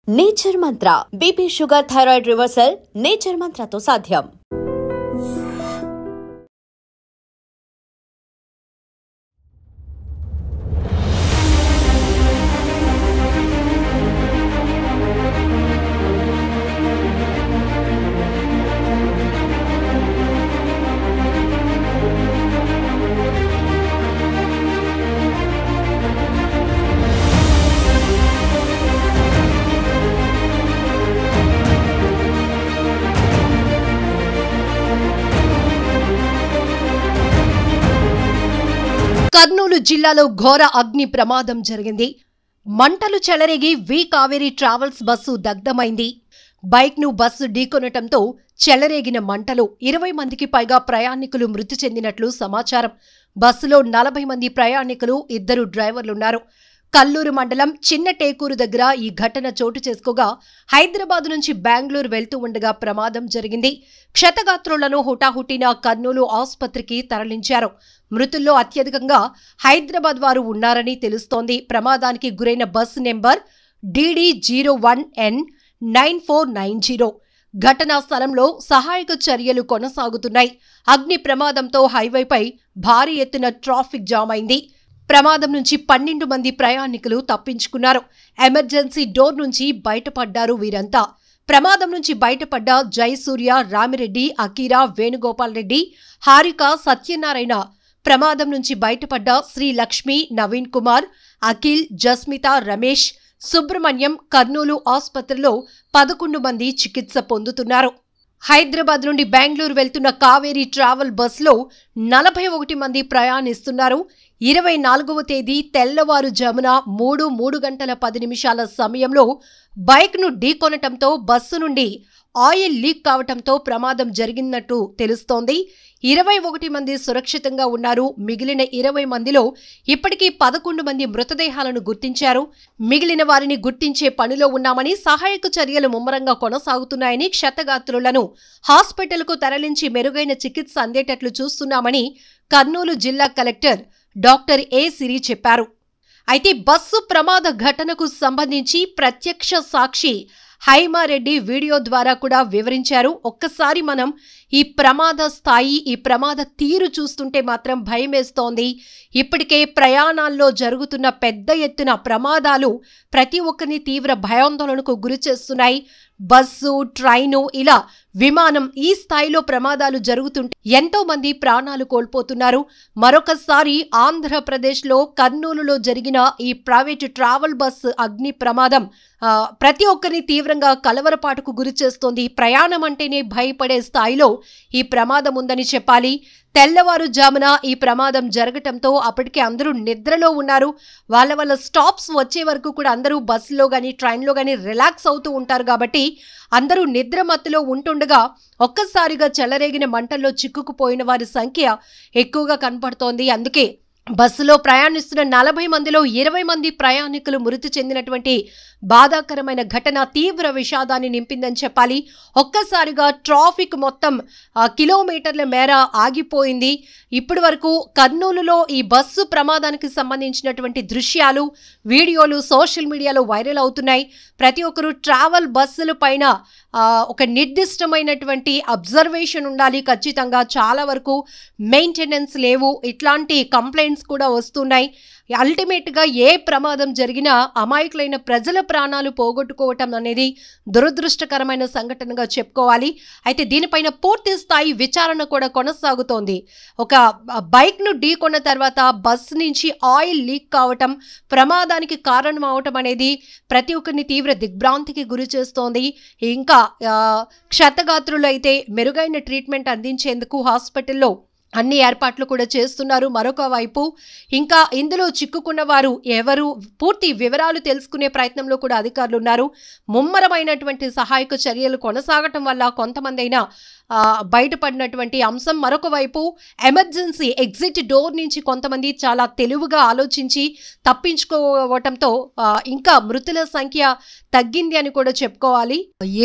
Nature Mantra BP sugar thyroid reversal Nature మంత్రతో సాధ్యం. కర్నూలు జిల్లాలో ఘోర అగ్ని ప్రమాదం జరిగింది. మంటలు చెలరేగి వి కావేరీ ట్రావెల్స్ బస్సు దగ్ధమైంది. బైక్ ను బస్సు ఢీకొనటంతో చెలరేగిన మంటలు 20 మందికి పైగా ప్రయాణికులు మృతి చెందినట్లు సమాచారం. బస్సులో 40 మంది ప్రయాణికులు, 2 డ్రైవర్లున్నారు. కల్లూరు మండలం చిన్న టేకూరు దగ్గర ఈ ఘటన చోటు చేసుకోగా హైదరాబాద్ నుంచి బెంగళూరు వెళ్తూ ఉండగా ప్రమాదం జరిగింది. క్షతగాత్రులను హుటాహుటిన కర్నూలు ఆసుపత్రికి తరలించారు. మృతుల్లో అత్యధికంగా హైదరాబాద్ వారు ఉన్నారని తెలుస్తోంది. ప్రమాదానికి గురైన బస్సు నెంబర్ DD01N9490. ఘటనా స్థలంలో సహాయక చర్యలు కొనసాగుతున్నాయి. అగ్ని ప్రమాదంతో హైవేపై భారీ ఎత్తున ట్రాఫిక్ జామ్ అయింది. ప్రమాదం నుంచి 12 మంది ప్రయాణికులు తప్పించుకున్నారు. ఎమర్జెన్సీ డోర్ నుంచి బయటపడ్డారు వీరంతా. ప్రమాదం నుంచి బయటపడ్డ జయసూర్య, రామిరెడ్డి, అకీరా, వేణుగోపాల్ రెడ్డి, హారిక, సత్యనారాయణ. ప్రమాదం నుంచి బయటపడ్డ శ్రీలక్ష్మి, నవీన్ కుమార్, అఖిల్, జస్మిత, రమేష్, సుబ్రహ్మణ్యం కర్నూలు ఆసుపత్రిలో 11 మంది చికిత్స పొందుతున్నారు. హైదరాబాద్ నుండి బెంగళూరు వెళ్తున్న కావేరీ ట్రావెల్ బస్సులో 41 మంది ప్రయాణిస్తున్నారు. 24వ తేదీ తెల్లవారుజామున 3 గంటల 10 నిమిషాల సమయంలో బైక్ను ఢీకొనటంతో బస్సు నుండి ఆయిల్ లీక్ కావటంతో ప్రమాదం జరిగినట్టు తెలుస్తోంది. 21 మంది సురక్షితంగా ఉన్నారు. మిగిలిన 20 మందిలో ఇప్పటికీ 11 మంది మృతదేహాలను గుర్తించారు. మిగిలిన వారిని గుర్తించే పనిలో ఉన్నామని, సహాయక చర్యలు ముమ్మరంగా కొనసాగుతున్నాయని, క్షతగాత్రులను హాస్పిటల్కు తరలించి మెరుగైన చికిత్స అందేటట్లు చూస్తున్నామని కర్నూలు జిల్లా కలెక్టర్ డాక్టర్ ఏ సిరి చెప్పారు. అయితే బస్సు ప్రమాద ఘటనకు సంబంధించి ప్రత్యక్ష సాక్షి హైమారెడ్డి వీడియో ద్వారా కూడా వివరించారు. ఒక్కసారి మనం ఈ ప్రమాద స్థాయి, ఈ ప్రమాద తీరు చూస్తుంటే మాత్రం భయమేస్తోంది. ఇప్పటికే ప్రయాణాల్లో జరుగుతున్న పెద్ద ఎత్తున ప్రమాదాలు ప్రతి ఒక్కరిని తీవ్ర భయాందోళనకు గురి చేస్తున్నాయి. బస్సు, ట్రైను, ఇలా విమానం, ఈ స్థాయిలో ప్రమాదాలు జరుగుతుంటే ఎంతో మంది ప్రాణాలు కోల్పోతున్నారు. మరొకసారి ఆంధ్రప్రదేశ్లో కర్నూలులో జరిగిన ఈ ప్రైవేటు ట్రావెల్ బస్సు అగ్ని ప్రమాదం ప్రతి ఒక్కరిని తీవ్రంగా కలవరపాటుకు గురి చేస్తోంది. ప్రయాణం అంటేనే భయపడే స్థాయిలో ఈ ప్రమాదం ఉందని చెప్పాలి. తెల్లవారుజామున ఈ ప్రమాదం జరగటంతో అప్పటికే అందరూ నిద్రలో ఉన్నారు. వాళ్ళ స్టాప్స్ వచ్చే వరకు కూడా అందరూ బస్సులో కానీ ట్రైన్లో కానీ రిలాక్స్ అవుతూ ఉంటారు. కాబట్టి అందరూ నిద్ర మత్తులో ఉంటుండగా ఒక్కసారిగా చెలరేగిన మంటల్లో చిక్కుకుపోయిన వారి సంఖ్య ఎక్కువగా కనపడుతోంది. అందుకే బస్సులో ప్రయాణిస్తున్న 40 మందిలో 20 మంది ప్రయాణికులు మృతి చెందినటువంటి బాధాకరమైన ఘటన తీవ్ర విషాదాన్ని నింపిందని చెప్పాలి. ఒక్కసారిగా ట్రాఫిక్ మొత్తం కిలోమీటర్ల మేర ఆగిపోయింది. ఇప్పటి వరకు కర్నూలులో ఈ బస్సు ప్రమాదానికి సంబంధించినటువంటి దృశ్యాలు, వీడియోలు సోషల్ మీడియాలో వైరల్ అవుతున్నాయి. ప్రతి ఒక్కరూ ట్రావెల్ బస్సుల పైన ఒక నిర్దిష్టమైనటువంటి అబ్జర్వేషన్ ఉండాలి. ఖచ్చితంగా చాలా వరకు మెయింటెనెన్స్ లేవు, ఇట్లాంటి కంప్లైంట్స్ కూడా వస్తున్నాయి. అల్టిమేట్ గా ఏ ప్రమాదం జరిగినా అమాయకులైన ప్రజల ప్రాణాలు పోగొట్టుకోవటం అనేది దురదృష్టకరమైన సంఘటనగా చెప్పుకోవాలి. అయితే దీనిపైన పూర్తి స్థాయి విచారణ కూడా కొనసాగుతోంది. ఒక బైక్ ను ఢీకొన్న తర్వాత బస్సు నుంచి ఆయిల్ లీక్ కావటం, ప్రమాదానికి కారణం అవటం అనేది ప్రతి ఒక్కరిని తీవ్ర దిగ్భ్రాంతికి గురి చేస్తోంది. ఇంకా క్షతగాత్రులు అయితే మెరుగైన ట్రీట్మెంట్ అందించేందుకు హాస్పిటల్లో అన్ని ఏర్పాట్లు కూడా చేస్తున్నారు. మరొక వైపు ఇంకా ఇందులో చిక్కుకున్న వారు ఎవరు, పూర్తి వివరాలు తెలుసుకునే ప్రయత్నంలో కూడా అధికారులు ఉన్నారు. ముమ్మరమైనటువంటి సహాయక చర్యలు కొనసాగటం వల్ల కొంతమంది అయినా బయటపడినటువంటి అంశం. మరొక వైపు ఎమర్జెన్సీ ఎగ్జిట్ డోర్ నుంచి కొంతమంది చాలా తెలివిగా ఆలోచించి తప్పించుకోవటంతో ఇంకా మృతుల సంఖ్య తగ్గింది అని కూడా చెప్పుకోవాలి.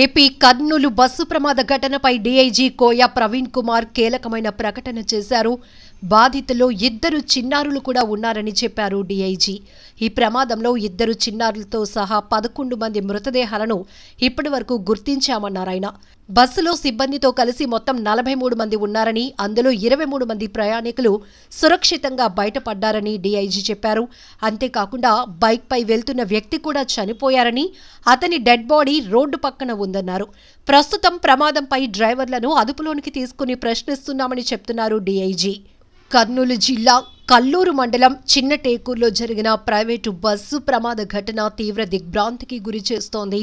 ఏపీ కర్నూలు బస్సు ప్రమాద ఘటనపై డీఐజీ కోయ ప్రవీణ్ కుమార్ కీలకమైన ప్రకటన చేశారు. బాధితుల్లో 2 చిన్నారులు కూడా ఉన్నారని చెప్పారు డీఐజీ. ఈ ప్రమాదంలో 2 చిన్నారులతో సహా 11 మంది మృతదేహాలను ఇప్పటివరకు గుర్తించామన్నారాయన. బస్సులో సిబ్బందితో కలిసి మొత్తం 43 మంది ఉన్నారని, అందులో 23 మంది ప్రయాణికులు సురక్షితంగా బయటపడ్డారని డీఐజీ చెప్పారు. అంతేకాకుండా బైక్పై వెళ్తున్న వ్యక్తి కూడా చనిపోయారని, అతని డెడ్ బాడీ రోడ్డు పక్కన ఉందన్నారు. ప్రస్తుతం ప్రమాదంపై డ్రైవర్లను అదుపులోనికి తీసుకుని ప్రశ్నిస్తున్నామని చెప్తున్నారు డీఐజీ. కర్నూలు జిల్లా కల్లూరు మండలం చిన్నటేకూరులో జరిగిన ప్రైవేటు బస్సు ప్రమాద ఘటన తీవ్ర దిగ్భ్రాంతికి గురి చేస్తోంది.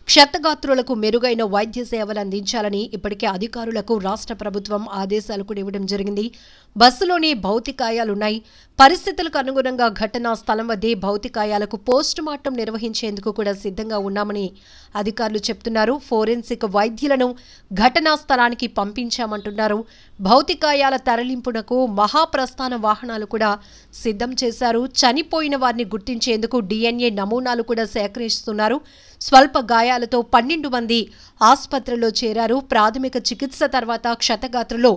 క్షతగాత్రులకు మెరుగైన వైద్య సేవలు అందించాలని ఇప్పటికే అధికారులకు రాష్ట్ర ప్రభుత్వం ఆదేశాలు కూడా ఇవ్వడం జరిగింది. బస్సులోనే భౌతికాయాలున్నాయి. పరిస్థితులకు అనుగుణంగా ఘటనా స్థలం వద్దే భౌతికాయాలకు పోస్టుమార్టం నిర్వహించేందుకు కూడా సిద్ధంగా ఉన్నామని అధికారులు చెప్తున్నారు. ఫోరెన్సిక్ వైద్యులను ఘటనా స్థలానికి పంపించామంటున్నారు. భౌతికాయాల తరలింపునకు మహాప్రస్థాన వాహనాలు కూడా సిద్ధం చేశారు. చనిపోయిన వారిని గుర్తించేందుకు DNA నమూనాలు కూడా సేకరిస్తున్నారు. స్వల్ప గాయాలతో 12 మంది ఆసుపత్రిలో చేరారు. ప్రాథమిక చికిత్స తర్వాత క్షతగాత్రులు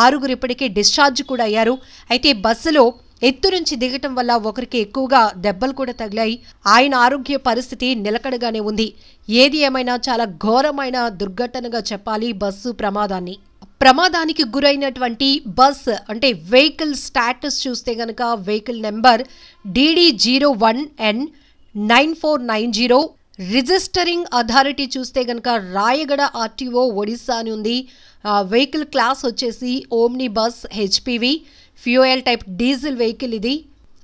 6 ఇప్పటికే డిశ్చార్జ్ కూడా అయ్యారు. అయితే బస్సులో ఎత్తు నుంచి దిగటం వల్ల ఒకరికి ఎక్కువగా దెబ్బలు కూడా తగిలాయి. ఆయన ఆరోగ్య పరిస్థితి నిలకడగానే ఉంది. ఏది ఏమైనా చాలా ఘోరమైన దుర్ఘటనగా చెప్పాలి బస్సు ప్రమాదాన్ని. ప్రమాదానికి గురైనటువంటి బస్ అంటే వెహికల్ స్టాటస్ చూస్తే గనక vehicle number DD01N9490. Registering authority చూస్తే గనక రాయగడ RTO ఒడిశా అని ఉంది. వెహికల్ క్లాస్ వచ్చేసి omni bus HPV, fuel type diesel vehicle ఇది.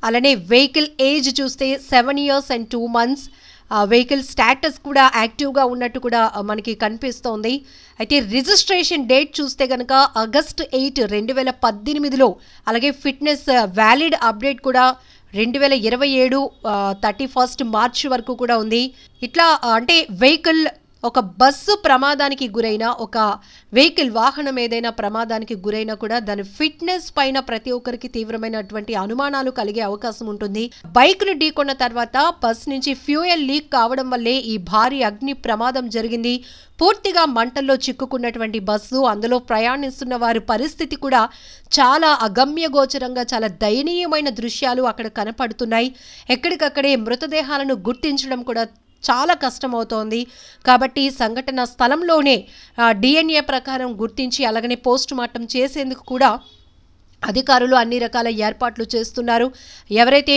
అలానే వెహికల్ ఏజ్ చూస్తే 7 years and 2 months. Vehicle status కూడా యాక్టివ్గా ఉన్నట్టు కూడా మనకి కనిపిస్తోంది. అయితే రిజిస్ట్రేషన్ డేట్ చూస్తే కనుక August 8, 2018లో, అలాగే ఫిట్నెస్ వ్యాలిడ్ అప్డేట్ కూడా 2027 31 March వరకు కూడా ఉంది. ఇట్లా అంటే వెహికల్ ఒక బస్సు ప్రమాదానికి గురైన, ఒక వెహికల్ వాహనం ఏదైనా ప్రమాదానికి గురైనా కూడా దాని ఫిట్నెస్ పైన ప్రతి ఒక్కరికి తీవ్రమైనటువంటి అనుమానాలు కలిగే అవకాశం ఉంటుంది. బైక్ను ఢీకొన్న తర్వాత బస్ నుంచి ఫ్యూయల్ లీక్ కావడం వల్లే ఈ భారీ అగ్ని ప్రమాదం జరిగింది. పూర్తిగా మంటల్లో చిక్కుకున్నటువంటి బస్సు, అందులో ప్రయాణిస్తున్న వారి పరిస్థితి కూడా చాలా అగమ్యగోచరంగా, చాలా దయనీయమైన దృశ్యాలు అక్కడ కనపడుతున్నాయి. ఎక్కడికక్కడే మృతదేహాలను గుర్తించడం కూడా చాలా కష్టమవుతోంది. కాబట్టి సంఘటన స్థలంలోనే DNA ప్రకారం గుర్తించి అలాగనే పోస్ట్ మార్టం చేసేందుకు కూడా అధికారులు అన్ని రకాల ఏర్పాట్లు చేస్తున్నారు. ఎవరైతే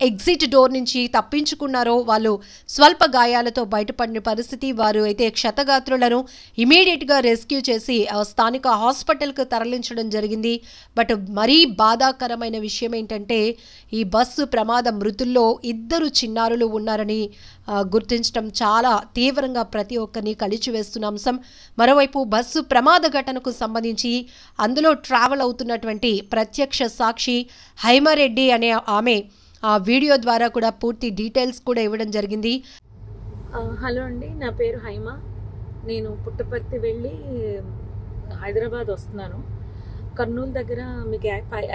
ఎగ్జిట్ డోర్ నుంచి తప్పించుకున్నారో వాళ్ళు స్వల్ప గాయాలతో బయటపడిన పరిస్థితి. వారు అయితే క్షతగాత్రులను ఇమీడియట్గా రెస్క్యూ చేసి స్థానిక హాస్పిటల్కు తరలించడం జరిగింది. బట్ మరీ బాధాకరమైన విషయం ఏంటంటే ఈ బస్సు ప్రమాద మృతుల్లో 2 చిన్నారులు ఉన్నారని గుర్తించడం చాలా తీవ్రంగా ప్రతి ఒక్కరిని కలిచివేస్తున్న అంశం. మరోవైపు బస్సు ప్రమాద ఘటనకు సంబంధించి అందులో ట్రావెల్ అవుతున్నటువంటి ప్రత్యక్ష సాక్షి హైమారెడ్డి అనే ఆమె ఆ వీడియో ద్వారా కూడా పూర్తి డీటెయిల్స్ కూడా ఇవ్వడం జరిగింది. హలో అండి, నా పేరు హైమా. నేను పుట్టపర్తి వెళ్ళి హైదరాబాద్ వస్తున్నాను. కర్నూలు దగ్గర మీకు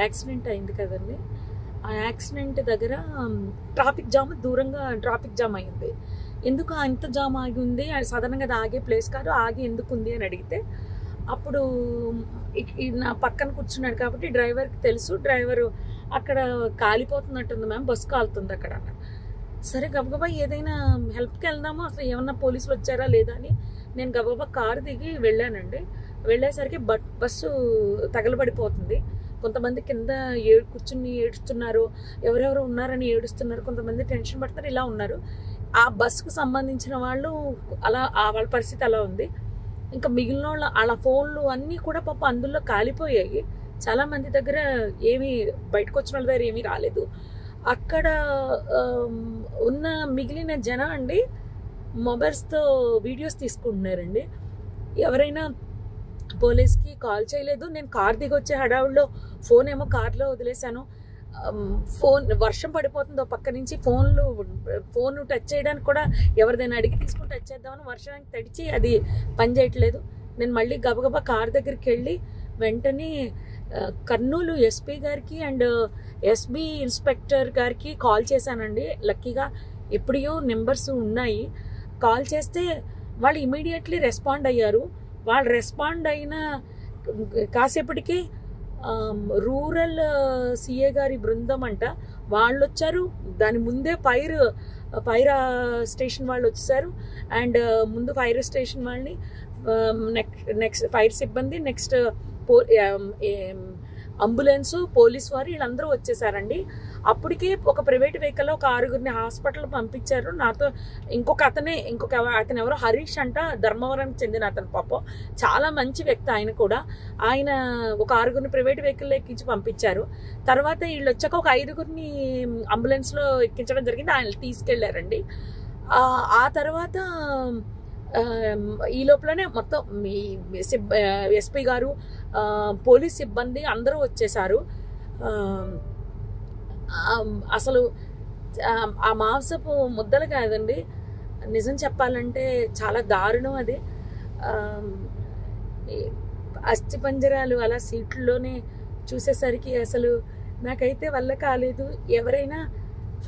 యాక్సిడెంట్ అయింది కదండి. ఆ యాక్సిడెంట్ దగ్గర ట్రాఫిక్ జామ్, దూరంగా ట్రాఫిక్ జామ్ అయింది. ఎందుకు అంత జామ్ ఆగి ఉంది, సాధారణంగా అది ఆగే ప్లేస్ కాదు, ఆగి ఎందుకు ఉంది అని అడిగితే అప్పుడు నా పక్కన కూర్చున్నాడు కాబట్టి డ్రైవర్కి తెలుసు. డ్రైవరు అక్కడ కాలిపోతున్నట్టుంది మ్యామ్, బస్సు కాలుతుంది అక్కడ అన్నాడు. సరే గబగబా ఏదైనా హెల్ప్కి వెళ్దామో, అసలు ఏమన్నా పోలీసులు వచ్చారా లేదా అని నేను గబగబా కారు దిగి వెళ్ళానండి. వెళ్ళేసరికి బస్సు తగలబడిపోతుంది. కొంతమంది కింద కూర్చుని ఏడుస్తున్నారు, ఎవరెవరు ఉన్నారని ఏడుస్తున్నారు, కొంతమంది టెన్షన్ పడుతున్నారు, ఇలా ఉన్నారు. ఆ బస్సుకు సంబంధించిన వాళ్ళు అలా వాళ్ళ పరిస్థితి అలా ఉంది. ఇంకా మిగిలిన వాళ్ళు వాళ్ళ ఫోన్లు అన్నీ కూడా పాప అందులో కాలిపోయాయి. చాలామంది దగ్గర ఏమీ బయటకు వచ్చిన వాళ్ళ దగ్గర ఏమీ రాలేదు. అక్కడ ఉన్న మిగిలిన జనం అండి మొబైల్స్తో వీడియోస్ తీసుకుంటున్నారండి. ఎవరైనా పోలీస్కి కాల్ చేయలేదు. నేను కార్ దిగి వచ్చే హడావుల్లో ఫోన్ ఏమో కార్లో వదిలేశాను. ఫోన్ వర్షం పడిపోతుందో పక్క నుంచి ఫోన్ టచ్ చేయడానికి కూడా ఎవరిదైనా అడిగి తీసుకుని టచ్ చేద్దామని వర్షానికి తడిచి అది పని చేయట్లేదు. నేను మళ్ళీ గబగబా కార్ దగ్గరికి వెళ్ళి వెంటనే కర్నూలు ఎస్పీ గారికి అండ్ ఎస్బీ ఇన్స్పెక్టర్ గారికి కాల్ చేశానండి. లక్కీగా ఎప్పుడో నెంబర్స్ ఉన్నాయి. కాల్ చేస్తే వాళ్ళు ఇమీడియట్లీ రెస్పాండ్ అయ్యారు. వాళ్ళు రెస్పాండ్ అయిన కాసేపటికి రూరల్ సిఏ గారి బృందం అంట, వాళ్ళు వచ్చారు. దాని ముందే ఫైర్ స్టేషన్ వాళ్ళు వచ్చేసారు. అండ్ ముందు ఫైర్ స్టేషన్ వాళ్ళని, నెక్స్ట్ ఫైర్ సిబ్బంది, నెక్స్ట్ అంబులెన్స్, పోలీస్ వారు వీళ్ళందరూ వచ్చేసారండి. అప్పటికే ఒక ప్రైవేట్ వెహికల్లో ఒక 6గురిని హాస్పిటల్ పంపించారు. నాతో ఇంకొక అతను ఎవరో హరీష్ అంట, ధర్మవరానికి చెందిన అతను. పాపం చాలా మంచి వ్యక్తి ఆయన కూడా. ఆయన ఒక 6గురిని ప్రైవేట్ వెహికల్లో ఎక్కించి పంపించారు. తర్వాత వీళ్ళు వచ్చాక ఒక 5గురిని అంబులెన్స్లో ఎక్కించడం జరిగింది. ఆయన తీసుకెళ్లారండి. ఆ తర్వాత ఈ లోపలనే మొత్తం ఎస్పీ గారు, పోలీస్ సిబ్బంది అందరూ వచ్చేసారు. అసలు ఆ మాంసపు ముద్దలు కాదండి, నిజం చెప్పాలంటే చాలా దారుణం అది. అస్థిపంజరాలు అలా సీట్లలోనే చూసేసరికి అసలు నాకైతే వల్ల కాలేదు. ఎవరైనా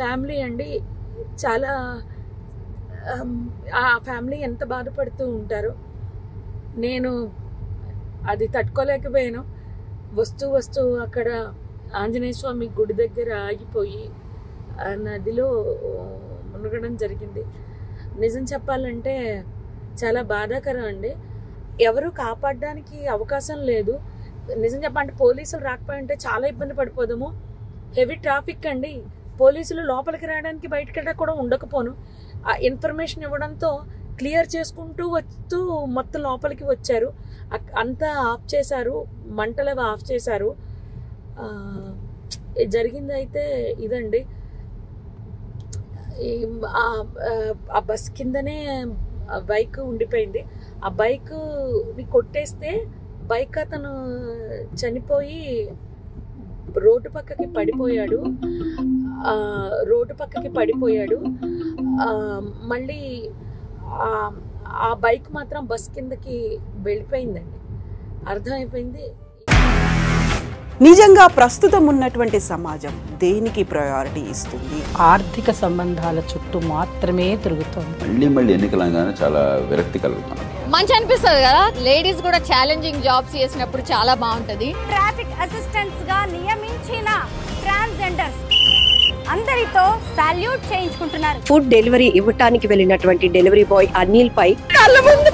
ఫ్యామిలీ అండి, చాలా ఆ ఫ్యామిలీ ఎంత బాధపడుతూ ఉంటారో. నేను అది తట్టుకోలేకపోయాను. వస్తూ అక్కడ ఆంజనేయ స్వామి గుడి దగ్గర ఆగిపోయి నదిలో మునగడం జరిగింది. నిజం చెప్పాలంటే చాలా బాధాకరం అండి. ఎవరు కాపాడడానికి అవకాశం లేదు. నిజం చెప్పాలంటే పోలీసులు రాకపోయింటే చాలా ఇబ్బంది పడిపోదాము. హెవీ ట్రాఫిక్ అండి. పోలీసులు లోపలికి రావడానికి బయటకి కూడా ఉండకపోను. ఆ ఇన్ఫర్మేషన్ ఇవ్వడంతో క్లియర్ చేసుకుంటూ వస్తూ మొత్తం లోపలికి వచ్చారు. అంతా ఆఫ్ చేశారు, మంటలు ఆఫ్ చేశారు. జరిగింది అయితే ఇదండి. ఆ బస్ కిందనే బైక్ ఉండిపోయింది. ఆ బైక్ని కొట్టేస్తే బైక్ అతను చనిపోయి రోడ్డు పక్కకి పడిపోయాడు. మళ్ళీ ఆ బైక్ మాత్రం బస్ కిందకి వెళ్ళిపోయిందండి. అర్థమైపోయింది. నిజంగా ప్రస్తుతం ఉన్నటువంటి సమాజం దేనికి ప్రయారిటీ ఇస్తుంది? ఆర్థిక సంబంధాల చుట్టూ మాత్రమే తిరుగుతుంది. మళ్ళీ ఎన్నికలంగానే చాలా విరక్తి కలుగుతున్నాం. మంచి అనిపిస్తుంది కదా, లేడీస్ కూడా ఛాలెంజింగ్ జాబ్స్ చేసినప్పుడు చాలా బాగుంటది. ట్రాఫిక్ అసిస్టెంట్స్ గా నియమించిన ట్రాన్స్జెండర్స్ అందరితో సాల్యూట్ చేయించుకుంటున్నారు. ఫుడ్ డెలివరీ ఇవ్వటానికి వెళ్ళినటువంటి డెలివరీ బాయ్ అనిల్ పై కళ్ళ ముందు